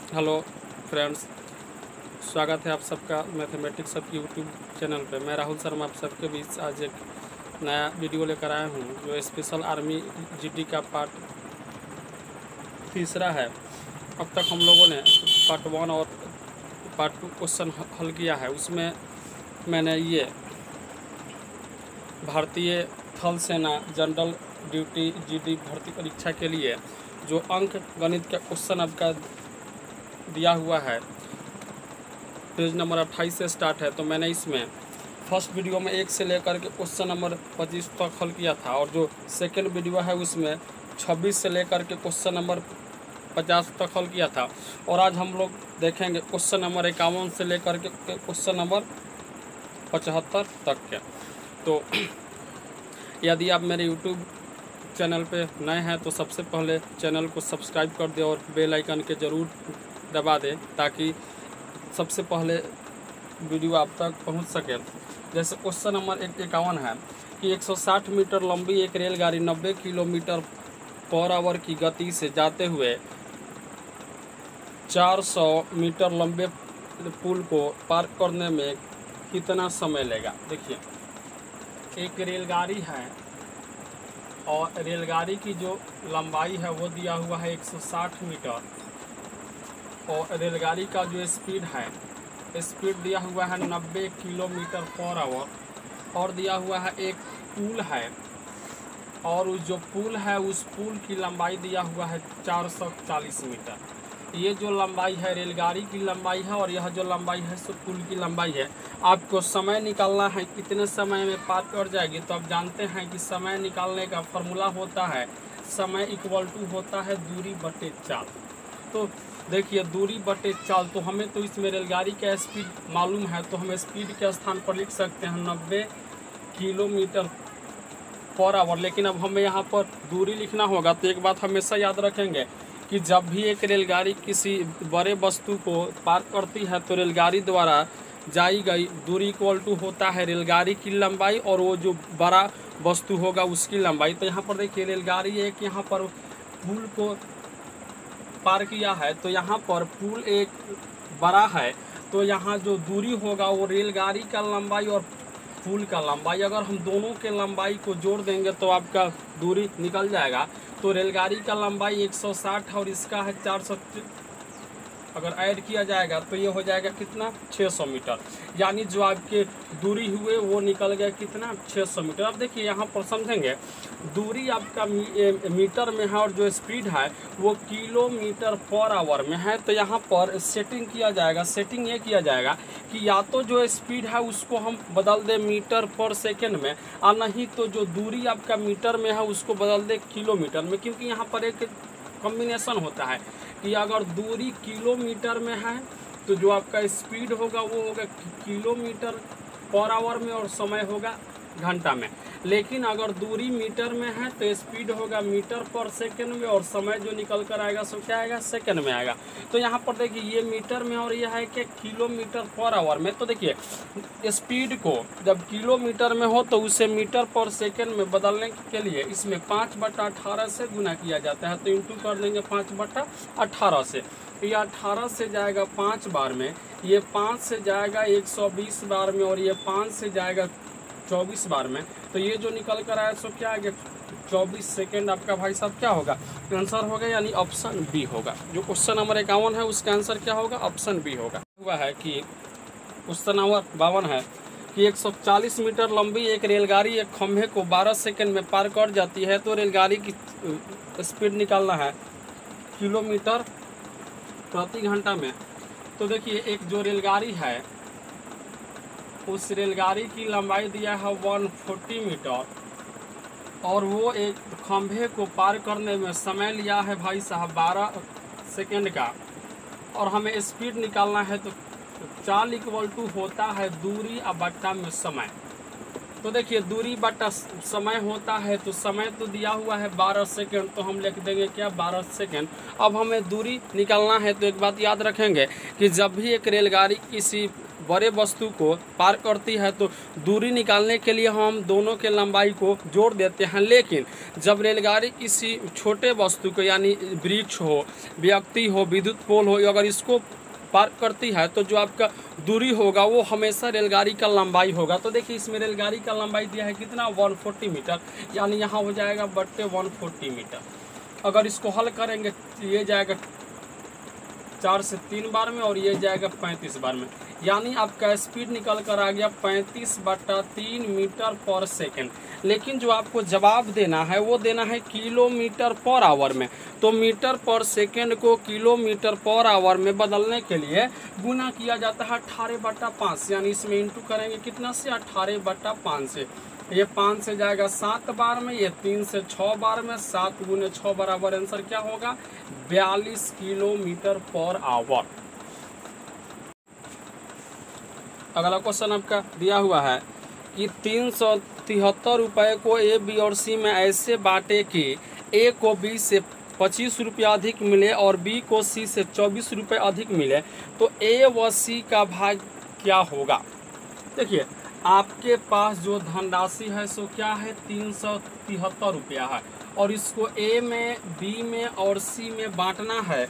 Hello friends, स्वागत है आप सबका मैथमेटिक्स सब यूट्यूब चैनल पे। मैं राहुल शर्मा आप सबके बीच आज एक नया वीडियो लेकर आया हूँ जो स्पेशल आर्मी जीडी का पार्ट तीसरा है। अब तक हम लोगों ने पार्ट 1 और पार्ट 2 क्वेश्चन हल किया है। उसमें मैंने ये भारतीय थल सेना जनरल ड्यूटी जीडी भर्ती परीक्षा के लिए जो अंक गणित का क्वेश्चन आपका दिया हुआ है पेज नंबर 28 से स्टार्ट है। तो मैंने इसमें फर्स्ट वीडियो में 1 से लेकर के क्वेश्चन नंबर 25 तक हल किया था और जो सेकंड वीडियो है उसमें 26 से लेकर के क्वेश्चन नंबर 50 तक हल किया था। और आज हम लोग देखेंगे क्वेश्चन नंबर 51 से लेकर के क्वेश्चन नंबर 75 तक के। तो यदि आप मेरे यूट्यूब चैनल पे नए हैं तो सबसे पहले चैनल को सब्सक्राइब कर दें और बेल आइकन के ज़रूर दबा दें ताकि सबसे पहले वीडियो आप तक पहुंच सके। जैसे क्वेश्चन नंबर 51 है कि 160 मीटर लंबी एक रेलगाड़ी 90 किलोमीटर पर आवर की गति से जाते हुए 400 मीटर लंबे पुल को पार करने में कितना समय लेगा। देखिए, एक रेलगाड़ी है और रेलगाड़ी की जो लंबाई है वो दिया हुआ है 160 मीटर और रेलगाड़ी का जो स्पीड दिया हुआ है 90 किलोमीटर पर आवर और दिया हुआ है एक पुल है और जो पुल है उस पुल की लंबाई दिया हुआ है 440 मीटर। ये जो लंबाई है रेलगाड़ी की लंबाई है और यह जो लंबाई है सो पुल की लंबाई है। आपको समय निकालना है कितने समय में पार कर जाएगी। तो आप जानते हैं कि समय निकालने का फॉर्मूला होता है समय इक्वल टू होता है दूरी बटे चाल। तो देखिए, दूरी बटे चाल, तो हमें तो इसमें रेलगाड़ी का स्पीड मालूम है तो हम स्पीड के स्थान पर लिख सकते हैं 90 किलोमीटर पर आवर। लेकिन अब हमें यहाँ पर दूरी लिखना होगा। तो एक बात हमेशा याद रखेंगे कि जब भी एक रेलगाड़ी किसी बड़े वस्तु को पार करती है तो रेलगाड़ी द्वारा जाई गई दूरी इक्वल टू होता है रेलगाड़ी की लंबाई और वो जो बड़ा वस्तु होगा उसकी लंबाई। तो यहाँ पर देखिए, रेलगाड़ी एक यहाँ पर पुल को पार किया है तो यहाँ पर पुल एक बड़ा है तो यहाँ जो दूरी होगा वो रेलगाड़ी का लंबाई और पुल का लंबाई, अगर हम दोनों के लंबाई को जोड़ देंगे तो आपका दूरी निकल जाएगा। तो रेलगाड़ी का लंबाई 160 और इसका है 400, अगर ऐड किया जाएगा तो ये हो जाएगा कितना 600 मीटर। यानी जो आपके दूरी हुए वो निकल गया कितना 600 मीटर। अब देखिए यहाँ पर समझेंगे, दूरी आपका मीटर में है और जो स्पीड है वो किलोमीटर पर आवर में है। तो यहाँ पर सेटिंग किया जाएगा, सेटिंग ये किया जाएगा कि या तो जो स्पीड है उसको हम बदल दें मीटर पर सेकेंड में और नहीं तो जो दूरी आपका मीटर में है उसको बदल दें किलोमीटर में। क्योंकि यहाँ पर एक कॉम्बिनेशन होता है कि अगर दूरी किलोमीटर में है तो जो आपका स्पीड होगा वो होगा किलोमीटर पर आवर में और समय होगा घंटा में। लेकिन अगर दूरी मीटर में है तो स्पीड होगा मीटर पर सेकंड में और समय जो निकल कर आएगा सो क्या आएगा सेकंड में आएगा। तो यहाँ पर देखिए ये मीटर में और यह है कि किलोमीटर पर आवर में। तो देखिए, स्पीड को जब किलोमीटर में हो तो उसे मीटर पर सेकंड में बदलने के लिए इसमें 5/18 से गुना किया जाता है। तो इंटू कर देंगे 5/18 से। ये 18 से जाएगा 5 बार में, ये 5 से जाएगा 120 बार में और ये 5 से जाएगा 24 बार में। तो ये जो निकल कर आया सो क्या आ गया 24 सेकेंड। आपका भाई साहब क्या होगा आंसर होगा, यानी ऑप्शन बी होगा। जो क्वेश्चन नंबर 51 है उसका आंसर क्या होगा, ऑप्शन बी होगा। हुआ है कि क्वेश्चन नंबर 52 है कि 140 मीटर लंबी एक रेलगाड़ी एक खंभे को 12 सेकेंड में पार कर जाती है। तो रेलगाड़ी की स्पीड निकालना है किलोमीटर प्रति घंटा में। तो देखिए, एक जो रेलगाड़ी है उस रेलगाड़ी की लंबाई दिया है 140 मीटर और वो एक खंभे को पार करने में समय लिया है भाई साहब 12 सेकेंड का और हमें स्पीड निकालना है। तो चाल इक्वल टू होता है दूरी और बट्टा में समय। तो देखिए, दूरी बट्टा समय होता है तो समय तो दिया हुआ है 12 सेकेंड, तो हम लिख देंगे क्या 12 सेकेंड। अब हमें दूरी निकालना है तो एक बात याद रखेंगे कि जब भी एक रेलगाड़ी किसी बड़े वस्तु को पार करती है तो दूरी निकालने के लिए हम दोनों के लंबाई को जोड़ देते हैं। लेकिन जब रेलगाड़ी किसी छोटे वस्तु को यानी वृक्ष हो, व्यक्ति हो, विद्युत पोल हो, अगर इसको पार करती है तो जो आपका दूरी होगा वो हमेशा रेलगाड़ी का लंबाई होगा। तो देखिए इसमें रेलगाड़ी का लंबाई दिया है कितना 140 मीटर, यानी यहाँ हो जाएगा बट्टे 140 मीटर। अगर इसको हल करेंगे ये जाएगा 4 से 3 बार में और ये जाएगा 35 बार में, यानी आपका स्पीड निकल कर आ गया 35/3 मीटर पर सेकेंड। लेकिन जो आपको जवाब देना है वो देना है किलोमीटर पर आवर में। तो मीटर पर सेकेंड को किलोमीटर पर आवर में बदलने के लिए गुना किया जाता है 18/5, यानी इसमें इंटू करेंगे कितना से 18/5 से। ये 5 से जाएगा 7 बार में, ये 3 से 6 बार में, 7 गुने 6 बराबर आंसर क्या होगा 42 किलोमीटर पर आवर। अगला क्वेश्चन आपका दिया हुआ है कि 373 रुपये को ए, बी और सी में ऐसे बांटे कि ए को बी से 25 रुपये अधिक मिले और बी को सी से 24 रुपये अधिक मिले, तो ए व सी का भाग क्या होगा। देखिए आपके पास जो धनराशि है सो क्या है 373 रुपया है और इसको ए में, बी में और सी में बांटना है।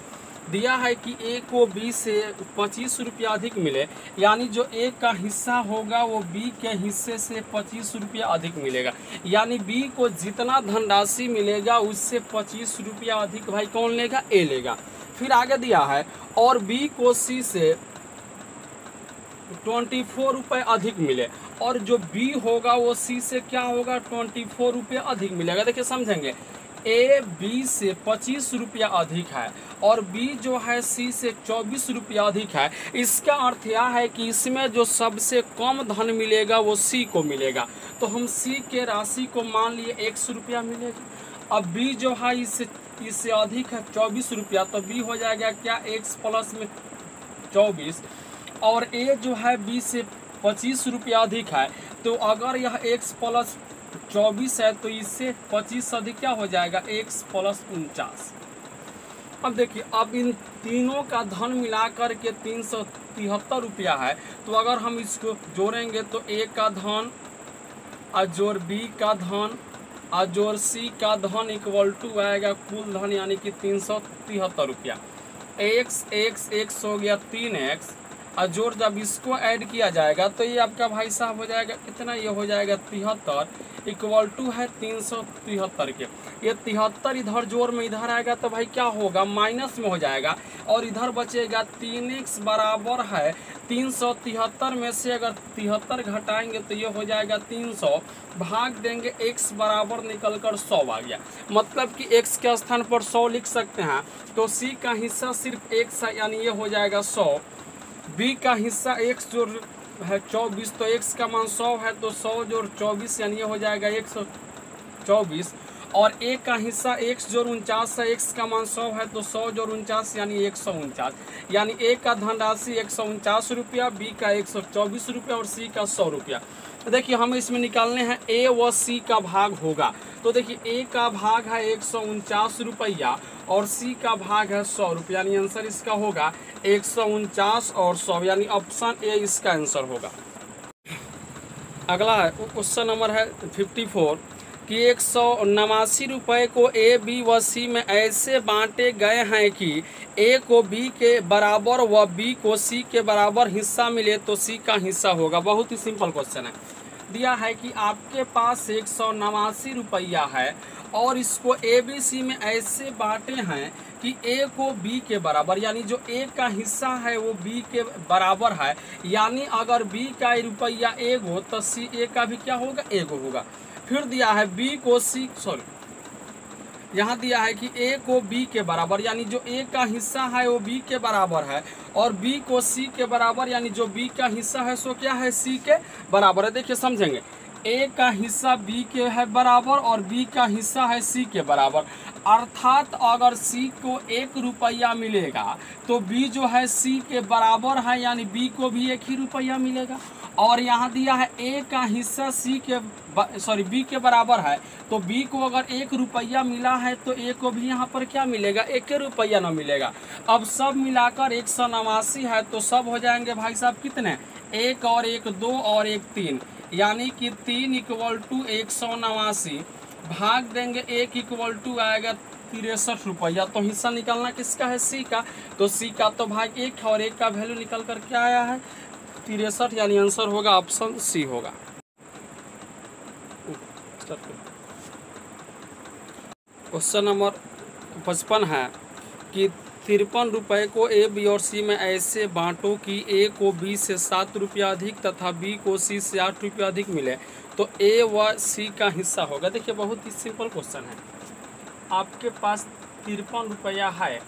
दिया है कि ए को बी से 25 रुपया अधिक मिले, यानी जो ए का हिस्सा होगा वो बी के हिस्से से 25 रुपया अधिक मिलेगा, यानी बी को जितना धनराशि मिलेगा उससे 25 रुपया अधिक भाई कौन लेगा, ए लेगा। फिर आगे दिया है और बी को सी से 24 रुपये अधिक मिले और जो बी होगा वो सी से क्या होगा 24 रुपये अधिक मिलेगा। देखिए समझेंगे, ए बी से 25 रुपया अधिक है और बी जो है सी से 24 रुपया अधिक है। इसका अर्थ यह है कि इसमें जो सबसे कम धन मिलेगा वो सी को मिलेगा। तो हम सी के राशि को मान लिए 100 रुपया मिलेगा। अब बी जो है इससे अधिक है 24 रुपया, तो बी हो जाएगा क्या x प्लस में 24, और ए जो है बी से 25 रुपया अधिक है, तो अगर यह x प्लस 24 है तो इससे 25 अधिक क्या हो जाएगा x प्लस 49। अब देखिए अब इन तीनों का धन मिलाकर के 373 रुपया है, तो अगर हम इसको जोड़ेंगे तो ए का धन अजोड़ बी का धन अजोड़ सी का धन इक्वल टू आएगा कुल धन यानी कि 373 रुपया। x हो गया 3x अजोड़ जब इसको ऐड किया जाएगा तो ये आपका भाई साहब हो जाएगा कितना, ये हो जाएगा 73 इक्वल टू है 373 के। ये 73 इधर जोड़ में इधर आएगा तो भाई क्या होगा माइनस में हो जाएगा और इधर बचेगा 3x बराबर है 373 में से अगर 73 घटाएंगे तो ये हो जाएगा 300, भाग देंगे x बराबर निकल कर 100 आ गया। मतलब कि x के स्थान पर 100 लिख सकते हैं। तो c का हिस्सा सिर्फ x है यानी ये हो जाएगा 100, b का हिस्सा x जो है 24, तो x का मान 100 है तो 100 जोड़ 24 यानी ये हो जाएगा 124, और a का हिस्सा x जोड़ 49 है, x का मान 100 है तो 100 जोड़ 49 यानी 149, यानी a का धनराशि 149 रुपया, b का 124 रुपया और c का 100 रुपया। तो देखिए हमें इसमें निकालने हैं a व c का भाग होगा। तो देखिए a का भाग है 149 रुपया और c का भाग है 100 रुपया, यानी आंसर इसका होगा 149 और 100, यानी ऑप्शन ए इसका आंसर होगा। अगला है क्वेश्चन नंबर है 54 कि 189 रुपये को ए, बी व सी में ऐसे बांटे गए हैं कि ए को बी के बराबर व बी को सी के बराबर हिस्सा मिले तो सी का हिस्सा होगा। बहुत ही सिंपल क्वेश्चन है। दिया है कि आपके पास 189 रुपया है और इसको ए बी सी में ऐसे बांटे हैं कि ए को बी के बराबर, यानी जो ए का हिस्सा है वो बी के बराबर है, यानी अगर बी का रुपया एक हो तो सी ए का भी क्या होगा, एक होगा। फिर दिया है बी को सी यहाँ दिया है कि ए को बी के बराबर, यानी जो ए का हिस्सा है वो बी के बराबर है, और बी को सी के बराबर, यानी जो बी का हिस्सा है सो क्या है, सी के बराबर है। देखिए समझेंगे, ए का हिस्सा बी के है बराबर और बी का हिस्सा है सी के बराबर, अर्थात अगर सी को 1 रुपया मिलेगा तो बी जो है सी के बराबर है, यानी बी को भी 1 ही रुपया मिलेगा। और यहाँ दिया है ए का हिस्सा बी के बराबर है, तो बी को अगर 1 रुपया मिला है तो ए को भी यहाँ पर क्या मिलेगा, 1 रुपया न मिलेगा। अब सब मिलाकर 189 है तो सब हो जाएंगे भाई साहब कितने, एक और एक 2 और एक 3, यानी कि 3 = 189, भाग देंगे 1 = आएगा 63 रुपया। तो हिस्सा निकालना किसका है? सी का। तो सी का तो भाग 1 और 1 का वैल्यू निकल कर क्या आया है? 63, यानी आंसर होगा ऑप्शन सी होगा। क्वेश्चन नंबर 55 है कि 53 रुपये को ए, बी और सी में ऐसे बांटो कि ए को बी से 7 रुपया अधिक तथा बी को सी से 8 रुपया अधिक मिले, तो ए व सी का हिस्सा होगा। देखिए बहुत ही सिंपल क्वेश्चन है। आपके पास 53 रुपया है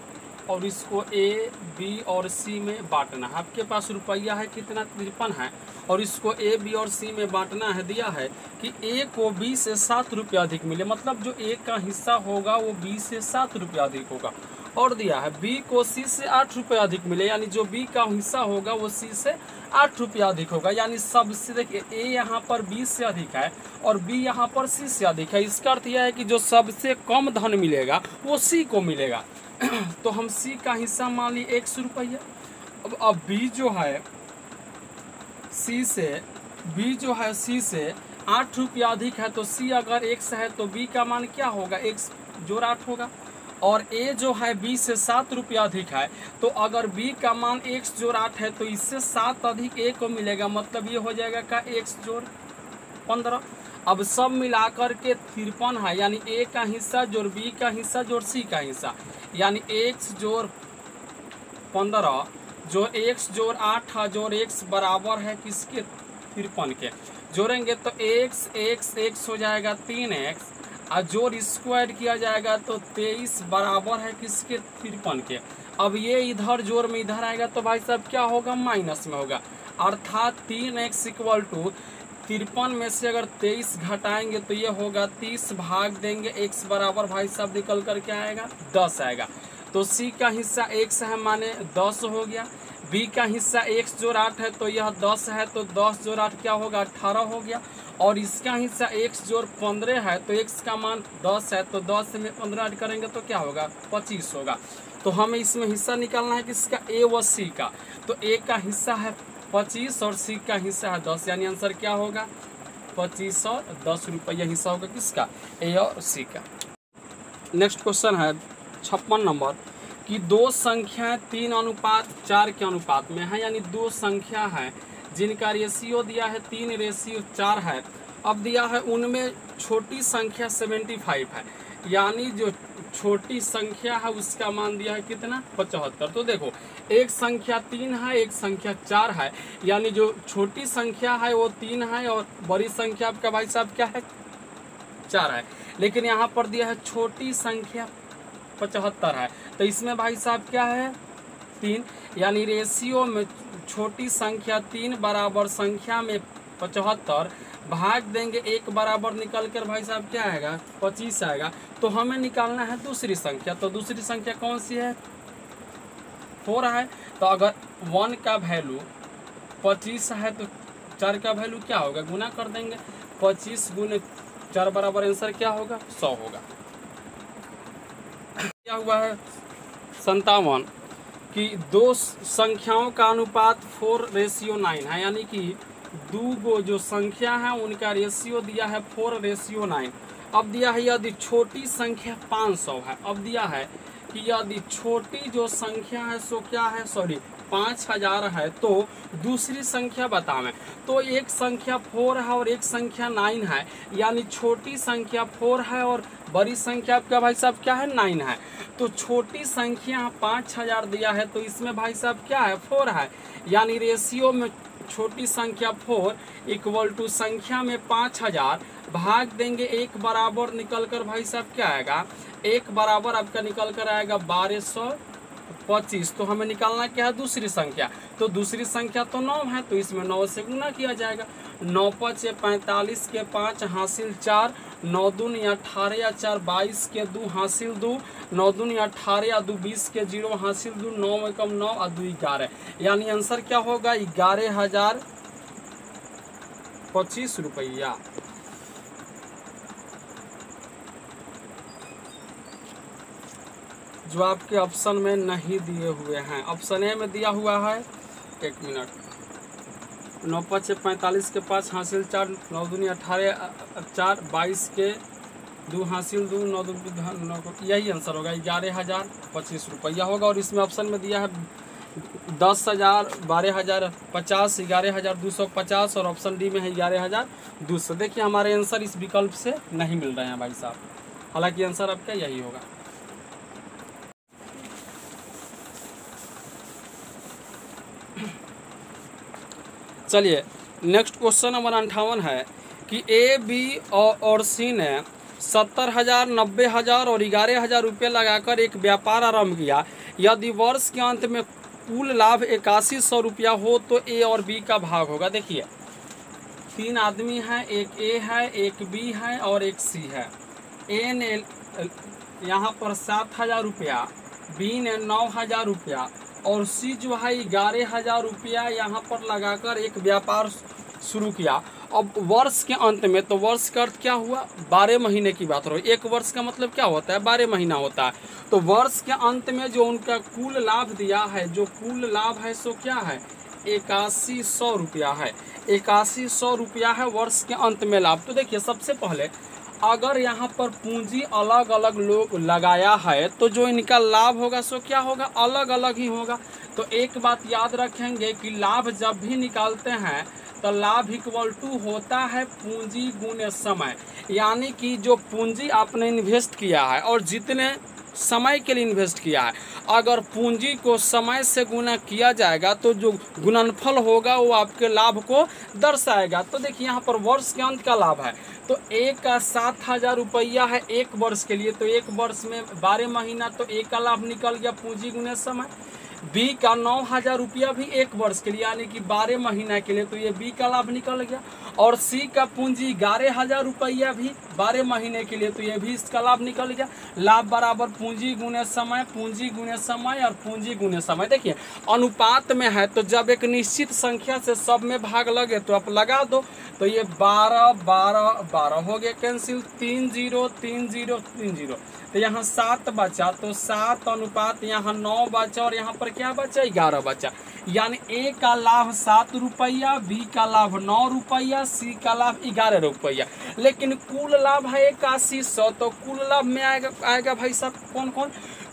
और इसको ए, बी और सी में बांटना है। आपके पास रुपया है कितना? 53 है, और इसको ए, बी और सी में बांटना है। दिया है कि ए को बी से 7 रुपया अधिक मिले, मतलब जो ए का हिस्सा होगा वो बी से 7 रुपया अधिक होगा। और दिया है बी को सी से 8 रुपया अधिक मिले, यानी जो बी का हिस्सा होगा वो सी से 8 रुपया अधिक होगा। यानी सबसे देखिए ए यहाँ पर बी से अधिक है और बी यहाँ पर सी से अधिक है। इसका अर्थ यह है कि जो सबसे कम धन मिलेगा वो सी को मिलेगा। तो हम सी का हिस्सा मान ली 100 रुपया। अब बी जो है सी से 8 रुपया अधिक है, तो सी अगर x है तो बी का मान क्या होगा? x जोड़ 8 होगा। और a जो है b से 7 रुपया अधिक है, तो अगर b का मान x जोड़ 8 है तो इससे 7 अधिक a को मिलेगा, मतलब ये हो जाएगा का x जोड़ 15। अब सब मिलाकर के 53 है, यानी a का हिस्सा जोड़ b का हिस्सा जोड़ c का हिस्सा, यानी x जोड़ 15 जो x जोड़ 8 है जोड़ x बराबर है किसके? 53 के। जोड़ेंगे तो x हो जाएगा 3x, और जोड़ स्क्वायर किया जाएगा तो 23 बराबर है किसके? 53 के। अब ये इधर जोड़ में इधर आएगा तो भाई साहब क्या होगा? माइनस में होगा, अर्थात 3x = 53 में से अगर 23 घटाएंगे तो ये होगा 30, भाग देंगे x बराबर भाई साहब निकल कर क्या आएगा? 10 आएगा। तो c का हिस्सा x है माने 10 हो गया। b का हिस्सा x जोड़ 8 है तो यह 10 है, तो 10 जोड़ 8 क्या होगा? 18 हो गया। और इसका हिस्सा x जोड़ 15 है तो x का मान 10 है, तो 10 में 15 ऐड करेंगे तो क्या होगा? 25 होगा। तो हमें इसमें हिस्सा निकालना है किसका? a व c का। तो a का हिस्सा है 25 और c का हिस्सा है 10, यानी आंसर क्या होगा? 25 और 10 रुपया हिस्सा होगा किसका? a और c का। नेक्स्ट क्वेश्चन है 56 नंबर कि दो संख्याएं 3:4 के अनुपात में है, यानी दो संख्या है जिनका रेशियो दिया है 3:4 है। अब दिया है उनमें छोटी संख्या 75 है, यानी जो छोटी संख्या है उसका मान दिया है कितना? 75। तो देखो एक संख्या 3 है, एक संख्या 4 है, यानी जो छोटी संख्या है वो 3 है और बड़ी संख्या आपका भाई साहब क्या है? 4 है। लेकिन यहाँ पर दिया है छोटी संख्या 75 है, तो इसमें भाई साहब क्या है? 3, यानी रेशियो में छोटी संख्या 3 बराबर संख्या में 75, भाग देंगे 1 बराबर निकल कर भाई साहब क्या आएगा? 25 आएगा। तो हमें निकालना है दूसरी संख्या, तो दूसरी संख्या कौन सी है? 4 है। तो अगर 1 का वैल्यू 25 है तो 4 का वैल्यू क्या होगा? गुना कर देंगे, 25 × 4 बराबर आंसर क्या होगा? 100 होगा। क्या हुआ है? 57 कि दो संख्याओं का अनुपात 4:9 है, यानी कि दो गो जो संख्या है उनका रेशियो दिया है 4:9। अब दिया है यदि छोटी संख्या 500 है। अब दिया है कि यदि छोटी जो संख्या है सो क्या है? 5000 है, तो दूसरी संख्या बतावें। तो एक संख्या 4 है और एक संख्या 9 है, यानी छोटी संख्या 4 है और बड़ी संख्या आपका भाई साहब क्या है? 9 है। तो छोटी संख्या 5000 दिया है तो इसमें भाई साहब क्या है? 4 है, यानी रेशियो में छोटी संख्या 4 = संख्या में 5000, भाग देंगे 1 बराबर निकल कर भाई साहब क्या आएगा? 1 बराबर आपका निकल कर आएगा 1225। तो हमें निकालना क्या है? दूसरी संख्या। तो दूसरी संख्या तो 9 है, तो इसमें 9 से गुना किया जाएगा। 9 × 5 = 45 के 5 हासिल 4, 9 दूनी 18 या 4 22 के 2 हासिल 2, 9 दूनी 18 या 2 20 के 0 हासिल 2, 9 एकम 9 और 2 11, यानी आंसर क्या होगा? 11,025 रुपया। जो आपके ऑप्शन में नहीं दिए हुए हैं, ऑप्शन ए में दिया हुआ है। 1 मिनट, 9 5 45 के 5 हासिल 4 9 दूनी 18 4 22 के 2 हासिल 2 9 9, यही आंसर होगा 11,025 रुपया होगा। और इसमें ऑप्शन में दिया है 10,000 12,000 50 11,250 और ऑप्शन डी में है 11,200। देखिए हमारे आंसर इस विकल्प से नहीं मिल रहे हैं भाई साहब, हालांकि आंसर आपका यही होगा। चलिए नेक्स्ट क्वेश्चन नंबर 58 है कि ए बी और सी ने 70,000 90,000 और 11,000 रुपये लगाकर एक व्यापार आरंभ किया। यदि वर्ष के अंत में कुल लाभ 8100 रुपया हो तो ए और बी का भाग होगा। देखिए 3 आदमी हैं, एक ए है, एक बी है और एक सी है। ए ने यहाँ पर 7,000 रुपया, बी ने 9,000 रुपया और सी जो है 11,000 रुपया यहाँ पर लगाकर एक व्यापार शुरू किया। अब वर्ष के अंत में, तो वर्ष का अर्थ क्या हुआ, 12 महीने की बात हो रही है। एक वर्ष का मतलब क्या होता है, 12 महीना होता है। तो वर्ष के अंत में जो उनका कुल लाभ दिया है, जो कुल लाभ है सो क्या है, 8100 रुपया है। 8100 रुपया है वर्ष के अंत में लाभ। तो देखिए सबसे पहले अगर यहाँ पर पूंजी अलग अलग लोग लगाया है तो जो इनका लाभ होगा सो क्या होगा, अलग अलग ही होगा। तो एक बात याद रखेंगे कि लाभ जब भी निकालते हैं तो लाभ इक्वल टू होता है पूंजी गुने समय। यानी कि जो पूंजी आपने इन्वेस्ट किया है और जितने समय के लिए इन्वेस्ट किया है, अगर पूंजी को समय से गुना किया जाएगा तो जो गुणनफल होगा वो आपके लाभ को दर्शाएगा। तो देखिए यहाँ पर वर्ष के अंत का लाभ है, तो एक का 7,000 रुपया है एक वर्ष के लिए, तो एक वर्ष में 12 महीना, तो एक का लाभ निकल गया पूंजी गुने समय। बी का 9,000 रुपया भी एक वर्ष के लिए यानी कि 12 महीना के लिए, तो ये बी का लाभ निकल गया। और सी का पूंजी 11,000 रुपया भी 12 महीने के लिए, तो ये भी इसका लाभ निकल गया। लाभ बराबर पूंजी गुने समय, पूंजी गुने समय और पूंजी गुने समय। देखिए अनुपात में है तो जब एक निश्चित संख्या से सब में भाग लगे तो आप लगा दो, तो ये 12 12 12 हो गया कैंसिल, 3 0 3 0 3 0, तो यहाँ 7 बचा, तो 7 अनुपात यहाँ 9 बचा और यहाँ पर क्या बचा, 11 बचा। यानी ए का लाभ 7 रुपया, बी का लाभ 9 रुपया, सी का लाभ 11 रुपया। लेकिन कुल लाभ है 8100, तो कुल लाभ में आएगा भाई साहब कौन कौन,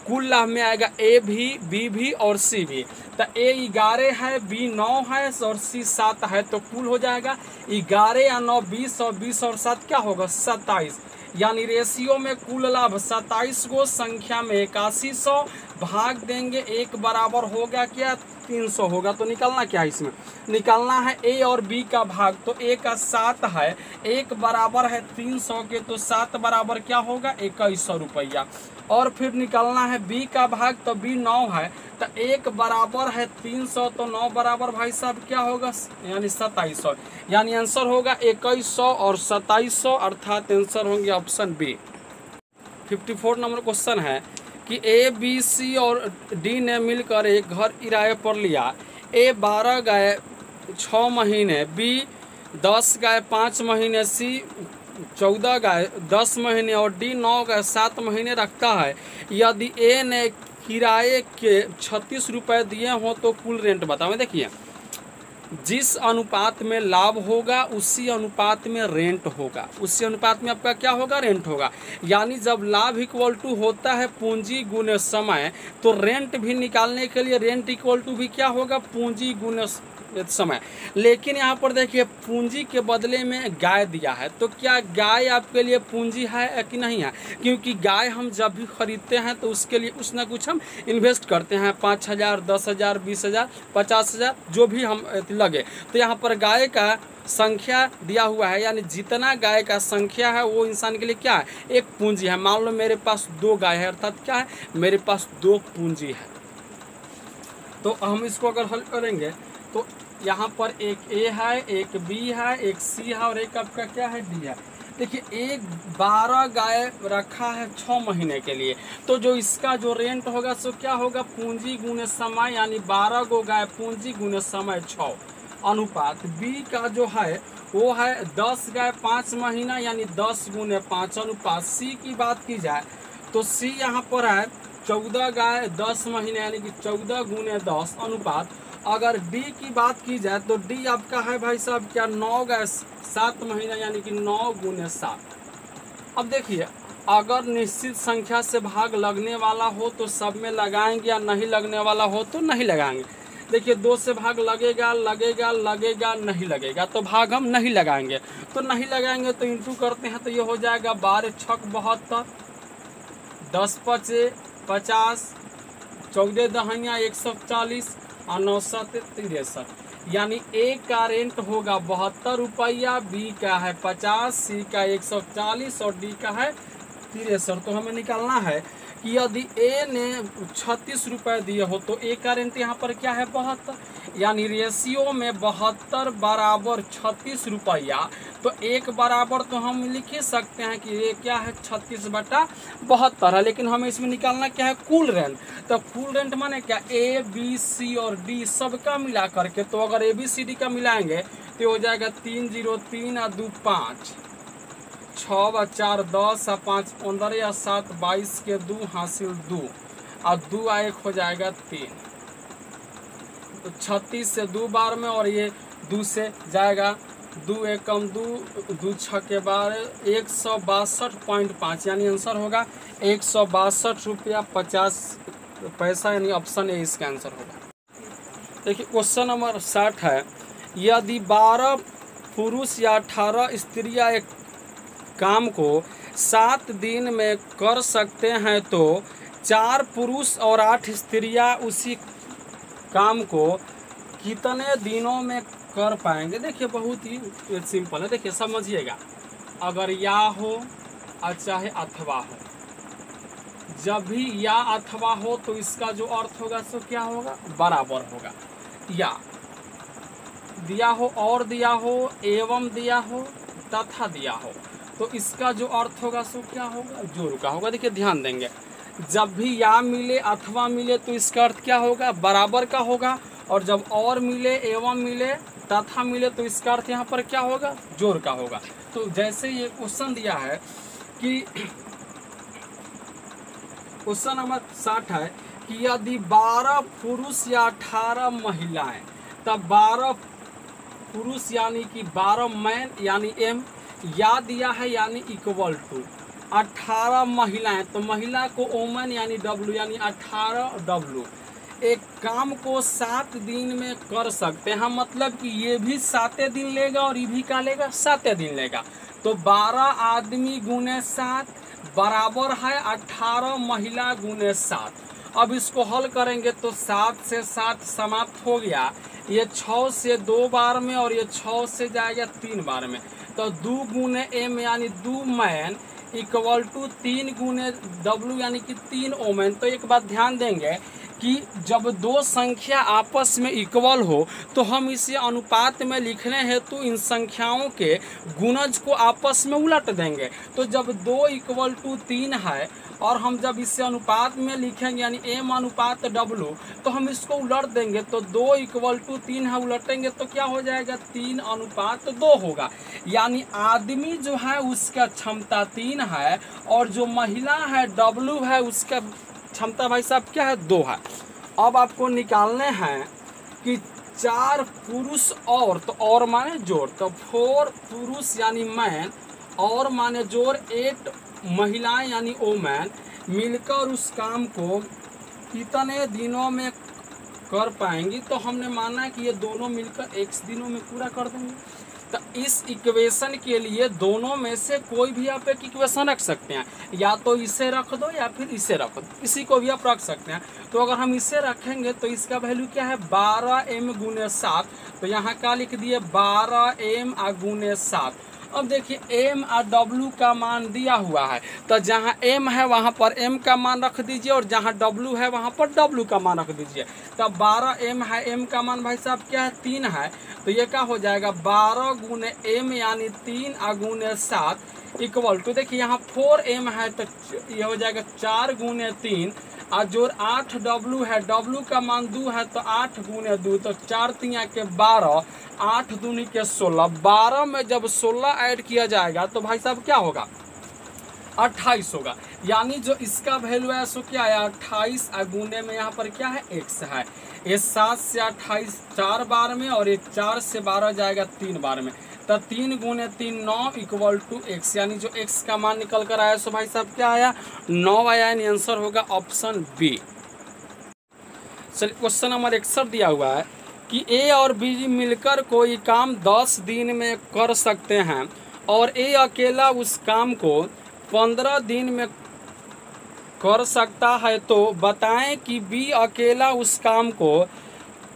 कुल लाभ में आएगा ए भी, बी भी और सी भी। तो ए 11 है, बी 9 है और सी 7 है, तो कुल हो जाएगा 11 या 9 20 और 20 और 7 क्या होगा 27। यानी रेशियो में कुल लाभ 27 को संख्या में 8100 भाग देंगे, एक बराबर होगा क्या 300 होगा। तो निकलना क्या है, इसमें निकलना है ए और बी का भाग। तो ए का 7 है, एक बराबर है 300 के, तो 7 बराबर क्या होगा 2100 रुपया। और फिर निकलना है बी का भाग, तो बी 9 है, तो एक बराबर है 300, तो 9 बराबर भाई साहब क्या होगा यानी 2700। यानी आंसर होगा 2100 और 2700, अर्थात आंसर होंगे ऑप्शन बी। 54 नंबर क्वेश्चन है कि ए बी सी और डी ने मिलकर एक घर किराए पर लिया। ए 12 गाय 6 महीने, बी 10 गाय 5 महीने, सी 14 गाय 10 महीने और डी 9 गाय 7 महीने रखता है। यदि ए ने किराए के 36 रुपये दिए हों तो कुल रेंट बताओ। देखिए जिस अनुपात में लाभ होगा उसी अनुपात में रेंट होगा, उसी अनुपात में आपका क्या होगा रेंट होगा। यानी जब लाभ इक्वल टू होता है पूंजी गुने समय, तो रेंट भी निकालने के लिए रेंट इक्वल टू भी क्या होगा पूंजी गुने समय। लेकिन यहाँ पर देखिए पूंजी के बदले में गाय दिया है, तो क्या गाय आपके लिए पूंजी है कि नहीं है, क्योंकि गाय हम जब भी खरीदते हैं तो उसके लिए कुछ ना कुछ हम इन्वेस्ट करते हैं, 5,000 10,000 20,000 50,000 जो भी हम लगे। तो यहाँ पर गाय का संख्या दिया हुआ है, यानी जितना गाय का संख्या है वो इंसान के लिए क्या है एक पूंजी है। मान लो मेरे पास 2 गाय है, अर्थात क्या है मेरे पास 2 पूंजी है। तो हम इसको अगर हल करेंगे तो यहाँ पर एक ए है, एक बी है, एक सी है और एक आपका क्या है डी है। देखिए एक 12 गाय रखा है 6 महीने के लिए, तो जो इसका जो रेंट होगा सो क्या होगा पूंजी गुने समय, यानी 12 गो गाय पूंजी गुने समय 6 अनुपात। बी का जो है वो है 10 गाय 5 महीना यानी 10 गुने 5 अनुपात। सी की बात की जाए तो सी यहाँ पर है 14 गाय 10 महीने यानी कि 14 गुने 10 अनुपात। अगर डी की बात की जाए तो डी आपका है भाई साहब क्या 9 गैस 7 महीना यानी कि 9 गुने 7। अब देखिए अगर निश्चित संख्या से भाग लगने वाला हो तो सब में लगाएंगे, या नहीं लगने वाला हो तो नहीं लगाएंगे। देखिए 2 से भाग लगेगा लगेगा लगेगा, नहीं लगेगा तो भाग हम नहीं लगाएंगे। तो नहीं लगाएंगे तो इंटू करते हैं तो ये हो जाएगा 12 छक 72, 10 पचे 50, 14 दहिया 140 और 9 7 63, यानी ए का रेंट होगा 72 रुपया, बी का है 50, सी का 140 और डी का है 63। तो हमें निकालना है कि यदि ए ने 36 रुपये दिए हो तो ए का रेंट यहाँ पर क्या है 72, यानी रेशियो में 72 बराबर 36 रुपया। तो एक बराबर तो हम लिख ही सकते हैं कि ये क्या है 36/72 है, लेकिन हमें इसमें निकालना क्या है कुल रेंट। तो कुल रेंट माने क्या ए बी सी और डी सबका मिला करके। तो अगर ए बी सी डी का मिलाएंगे तो हो जाएगा 303 और 2 5, 6 व 4 10 और 5 15 या 7 22 के 2 हासिल 2 और 2 1 हो जाएगा 3। तो 36 से 2 बार में और ये 2 से जाएगा 2 1 कम 2 2 6 के बार 162.5, यानी आंसर होगा 162 रुपया 50 पैसा, यानी ऑप्शन ए इसका आंसर होगा। देखिए क्वेश्चन नंबर 60 है, यदि 12 पुरुष या 18 स्त्रियां एक काम को 7 दिन में कर सकते हैं तो 4 पुरुष और 8 स्त्रियां उसी काम को कितने दिनों में कर पाएंगे। देखिए बहुत ही सिंपल है, देखिए समझिएगा। अगर या हो और चाहे अथवा हो, जब भी या अथवा हो तो इसका जो अर्थ होगा सो क्या होगा बराबर होगा। या दिया हो और दिया हो एवं दिया हो तथा दिया हो तो इसका जो अर्थ होगा सो क्या होगा जोड़ का होगा। देखिए ध्यान देंगे, जब भी या मिले अथवा मिले तो इसका अर्थ क्या होगा बराबर का होगा, और जब और मिले एवं मिले तथा मिले तो इसका अर्थ यहाँ पर क्या होगा जोड़ का होगा। तो जैसे ये क्वेश्चन दिया है कि क्वेश्चन नंबर 60 है कि यदि 12 पुरुष या 18 महिलाएं, तब 12 पुरुष यानी कि 12 मैन यानी एम, या दिया है यानी इक्वल टू 18 महिलाएं, तो महिला को ओमन यानी डब्लू, यानी 18 डब्लू एक काम को 7 दिन में कर सकते हैं। मतलब कि ये भी 7 दिन लेगा और ये भी क्या लेगा 7 दिन लेगा। तो 12 आदमी गुने 7 बराबर है 18 महिला गुने 7। अब इसको हल करेंगे तो 7 से 7 समाप्त हो गया, ये 6 से 2 बार में और ये 6 से जाएगा 3 बार में। तो 2 गुने एम यानी 2 मैन इक्वल टू 3 गुने डब्लू यानी कि 3 ओमेन। तो एक बात ध्यान देंगे कि जब 2 संख्या आपस में इक्वल हो तो हम इसे अनुपात में लिखने हेतु इन संख्याओं के गुणज को आपस में उलट देंगे। तो जब 2 इक्वल टू 3 है और हम जब इसे अनुपात में लिखेंगे यानी एम अनुपात डब्लू, तो हम इसको उलट देंगे। तो 2 इक्वल टू 3 है, उलटेंगे तो क्या हो जाएगा 3 अनुपात 2 होगा। यानी आदमी जो है उसका क्षमता 3 है और जो महिला है डब्लू है उसका क्षमता भाई साहब क्या है 2 है। अब आपको निकालने हैं कि 4 पुरुष और, तो और माने जोड़, तो 4 पुरुष यानी मैन और माने जोड़ 8 महिलाएं यानी ओमैन मिलकर उस काम को कितने दिनों में कर पाएंगी। तो हमने माना कि ये दोनों मिलकर x दिनों में पूरा कर देंगे। तो इस इक्वेशन के लिए दोनों में से कोई भी आप एक इक्वेशन रख सकते हैं, या तो इसे रख दो या फिर इसे रख दो, इसी को भी आप रख सकते हैं। तो अगर हम इसे रखेंगे तो इसका वैल्यू क्या है 12m गुने 7। तो यहाँ क्या लिख दिए 12m गुने 7। अब देखिए m और w का मान दिया हुआ है, तो जहाँ m है वहाँ पर m का मान रख दीजिए और जहाँ w है वहाँ पर w का मान रख दीजिए। तब 12m है, m का मान भाई साहब क्या है 3 है, तो ये क्या हो जाएगा 12 गुने m यानी 3 गुने 7 इक्वल टू, देखिए यहाँ 4m है तो ये हो जाएगा 4 गुने 3 और जोड़ 8w है, w का मान 2 है तो 8 गुने 2, तो 4 3 के 12, 8 दूनी के 16। 12 में जब 16 ऐड किया जाएगा तो भाई साहब क्या होगा 28 होगा। यानी जो इसका वैल्यू है सो क्या है 28 गुने में यहाँ पर क्या है x है। ये 7 से 28 4 बार में और ये 4 से 12 जाएगा 3 बार में। तो 3 गुने 3 9 इक्वल टू x, यानी जो x का मान निकल कर आया सो भाई साहब क्या आया 9 आया। यानी आंसर होगा ऑप्शन बी। चलिए क्वेश्चन नंबर 61 दिया हुआ है कि ए और बी मिलकर कोई काम 10 दिन में कर सकते हैं और ए अकेला उस काम को 15 दिन में कर सकता है, तो बताएं कि बी अकेला उस काम को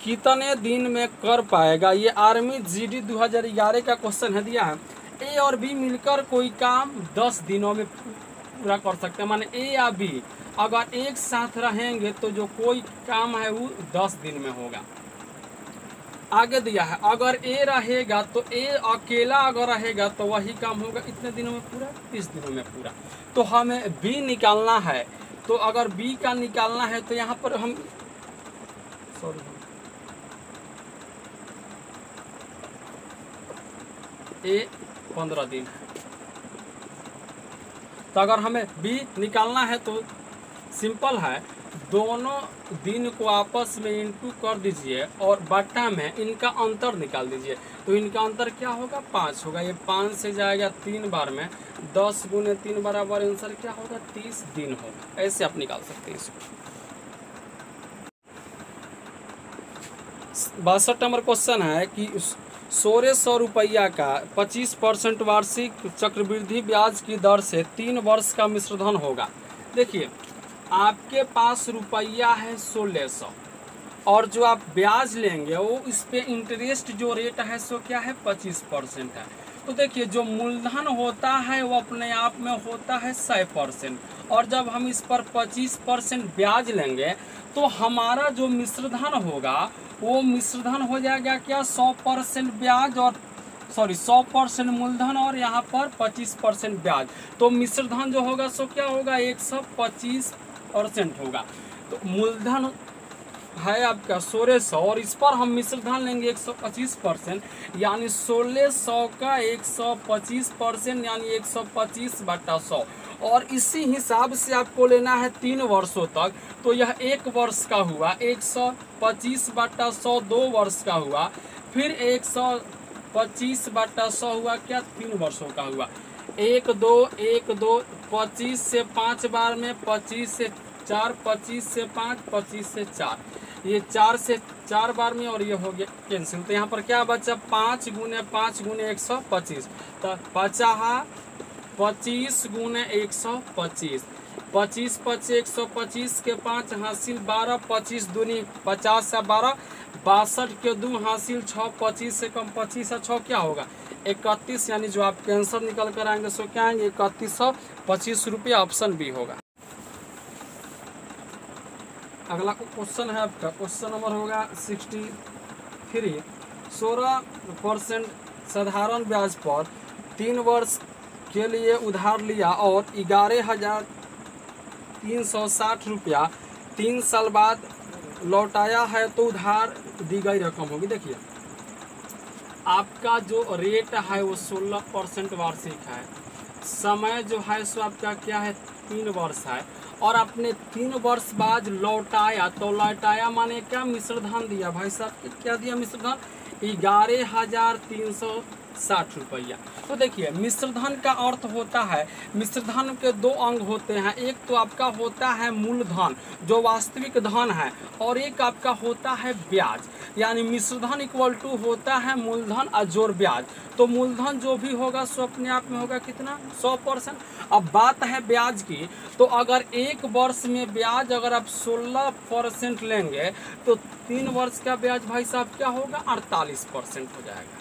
कितने दिन में कर पाएगा। ये आर्मी जीडी 2011 का क्वेश्चन है दिया है। ए और बी मिलकर कोई काम 10 दिनों में पूरा कर सकते हैं, माने ए या बी अगर एक साथ रहेंगे तो जो कोई काम है वो 10 दिन में होगा। आगे दिया है अगर ए रहेगा तो ए अकेला अगर रहेगा तो वही काम होगा इतने दिनों में पूरा 30 दिनों में पूरा। तो हमें बी निकालना है, तो अगर बी का निकालना है तो यहाँ पर हम ए 15 दिन है, तो अगर हमें बी निकालना है तो सिंपल है, दोनों दिन को आपस में इंटू कर दीजिए और बट्टा में इनका अंतर निकाल दीजिए। तो इनका अंतर क्या होगा 5 होगा। ये 5 से जाएगा 3 बार में, 10 गुने 3 बराबर आंसर क्या होगा 30 दिन होगा। ऐसे आप निकाल सकते हैं इसको। 62 नंबर क्वेश्चन है कि 1600 रुपया का 25% वार्षिक चक्रवृद्धि ब्याज की दर से 3 वर्ष का मिश्रधन होगा। देखिए आपके पास रुपया है 1600 और जो आप ब्याज लेंगे वो इस पे इंटरेस्ट जो रेट है सो क्या है 25% है। तो देखिए जो मूलधन होता है वो अपने आप में होता है 100% और जब हम इस पर 25% ब्याज लेंगे तो हमारा जो मिश्रधन होगा वो मिश्रधन हो जाएगा क्या 100% ब्याज और 100% मूलधन और यहाँ पर 25% ब्याज। तो मिश्रधन जो होगा सो क्या होगा 125% होगा। तो मूलधन है आपका 1600 और इस पर हम मिश्रधन लेंगे 125%, यानी 1600 का 125% यानी 125/100 और इसी हिसाब से आपको लेना है 3 वर्षों तक। तो यह 1 वर्ष का हुआ, 125/100 2 वर्ष का हुआ, फिर 125/100 हुआ क्या 3 वर्षों का हुआ। 1 2 1 2 25 से 5 बार में, 25 से 4, 25 से 5, 25 से 4, ये 4 से 4 बार में और ये हो गया कैंसिल। तो यहाँ पर क्या बचा 5 गुने 5 गुने 125, तो 25 गुने 125, 25 25 125 के 5 हासिल 12, 25 दूनी 50 से 12, 62 के 2 हासिल 6, 25 से कम 25 से 6 क्या होगा 31, यानी जो आपके आंसर निकल कर आएंगे सो क्या आएंगे 3125 रुपये, ऑप्शन बी होगा। अगला क्वेश्चन है आपका क्वेश्चन नंबर होगा 63। 16% साधारण ब्याज पर 3 वर्ष के लिए उधार लिया और 11,360 रुपया 3 साल बाद लौटाया है, तो उधार दी गई रकम होगी। देखिए आपका जो रेट है वो 16% वार्षिक है, समय जो है सो आपका क्या है 3 वर्ष है और आपने 3 वर्ष बाद लौटाया, तो लौटाया माने क्या मिश्रधन दिया भाई साहब, क्या दिया मिश्रधन 11,360 रुपया। तो देखिए मिश्रधन का अर्थ होता है, मिश्रधन के 2 अंग होते हैं, एक तो आपका होता है मूलधन जो वास्तविक धन है और एक आपका होता है ब्याज, यानी मिश्रधन इक्वल टू होता है मूलधन अजोड़ ब्याज। तो मूलधन जो भी होगा सो अपने आप में होगा कितना 100%। अब बात है ब्याज की, तो अगर 1 वर्ष में ब्याज अगर आप 16% लेंगे तो 3 वर्ष का ब्याज भाई साहब क्या होगा 48% हो जाएगा।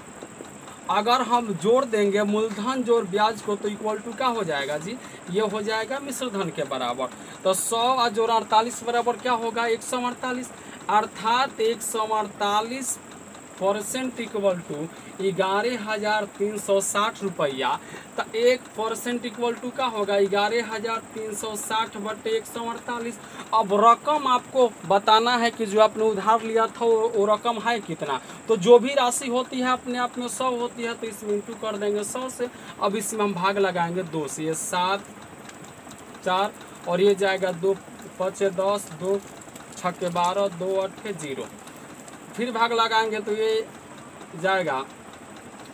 अगर हम जोड़ देंगे मूलधन जोड़ ब्याज को तो इक्वल टू क्या हो जाएगा जी, ये हो जाएगा मिश्रधन के बराबर। तो 100 जोड़ 48 बराबर क्या होगा 148, अर्थात 148% इक्वल टू 11,360 रुपया। तो 1% इक्वल टू क्या होगा 11,360/148। अब रकम आपको बताना है कि जो आपने उधार लिया था वो रकम है कितना। तो जो भी राशि होती है अपने आप में 100 होती है, तो इसमें इंटू कर देंगे 100 से। अब इसमें हम भाग लगाएंगे 2 से, ये 7 4 और ये जाएगा 2 5 10, 2 6 12, 2 8 0। फिर भाग लगाएंगे तो ये जाएगा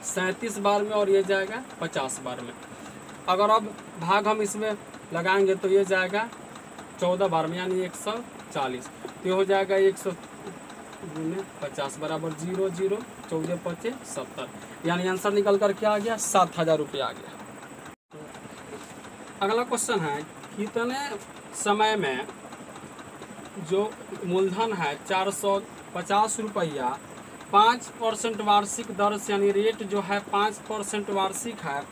37 बार में और ये जाएगा 50 बार में। अगर अब भाग हम इसमें लगाएंगे तो ये जाएगा 14 बार में यानी 140। तो ये हो जाएगा 100 गुने 50 बराबर 0 0, 14 5 70, यानी आंसर निकल कर क्या आ गया 7000 रुपये आ गया। अगला क्वेश्चन है कितने समय में जो मूलधन है 450 रुपया 5% वार्षिक दर से यानी रेट जो है 5% वार्षिक है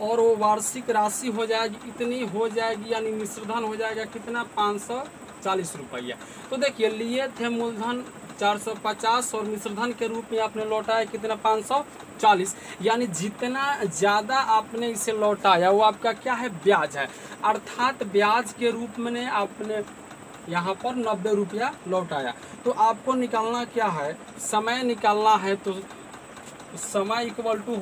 और वो वार्षिक राशि हो जाएगी इतनी हो जाएगी यानी मिश्रधन हो जाएगा कितना 540 रुपया। तो देखिए लिए थे मूलधन 450 और मिश्रधन के रूप में आपने लौटाया कितना 540, यानी जितना ज़्यादा आपने इसे लौटाया वो आपका क्या है ब्याज है, अर्थात ब्याज के रूप में आपने यहाँ पर 90 रुपया लौटाया। तो आपको निकालना क्या है समय निकालना है, तो समय इक्वल टू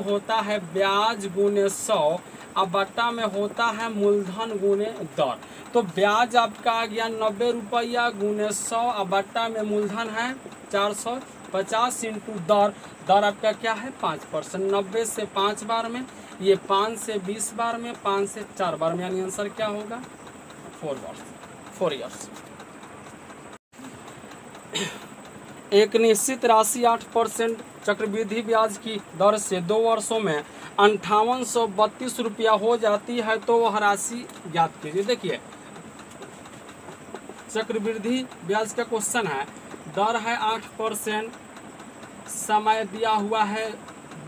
होता है ब्याज गुने 100 अब बट्टा में होता है मूलधन गुने दर। तो ब्याज आपका आ गया 90 रुपया गुने 100 अब बट्टा में मूलधन है 450 इंटू दर आपका क्या है 5%। 90 से 5 बार में, ये 5 से 20 बार में, 5 से 4 बार में, यानी आंसर क्या होगा 4 ईयर्स। एक निश्चित राशि 8% चक्रवृद्धि ब्याज की दर से 2 वर्षों में 5832 रुपया हो जाती है, तो वह राशि ज्ञात कीजिए। देखिए चक्रवृद्धि ब्याज का क्वेश्चन है, दर है 8%, समय दिया हुआ है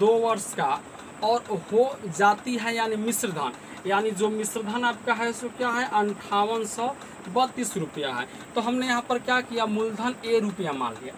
2 वर्ष का और हो जाती है यानी मिश्रधन, यानी जो मिश्रधन आपका है सो क्या है 5832 रुपया है। तो हमने यहाँ पर क्या किया मूलधन ए रुपया मान लिया,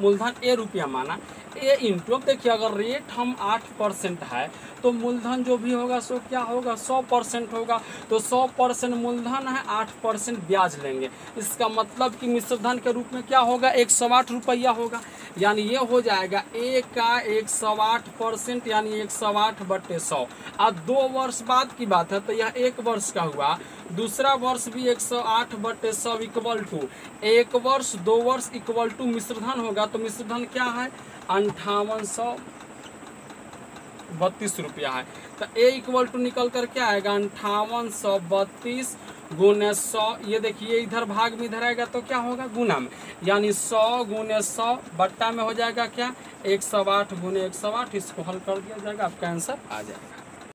मूलधन ए रुपया माना, ए इंटू देखिए अगर रेट हम 8% है तो मूलधन जो भी होगा सो क्या होगा 100% होगा। तो 100% मूलधन है 8% ब्याज लेंगे, इसका मतलब कि मिश्रधन के रूप में क्या होगा 108 रुपया होगा, यानी ये हो जाएगा ए का 108% यानी 108/100। अब 2 वर्ष बाद की बात है तो यह 1 वर्ष का हुआ, दूसरा वर्ष भी 108/100 इक्वल टू 1 वर्ष 2 वर्ष इक्वल टू मिश्रधन होगा। तो मिश्रधन क्या है 5832 रुपया है। तो ए इक्वल टू निकल कर क्या आएगा 5832 गुने 100, ये देखिए इधर भाग में इधर आएगा तो क्या होगा गुना में, यानी 100 गुने 100 बट्टा में हो जाएगा क्या 108 गुने 108, इसको हल कर दिया जाएगा आपका आंसर आ जाएगा।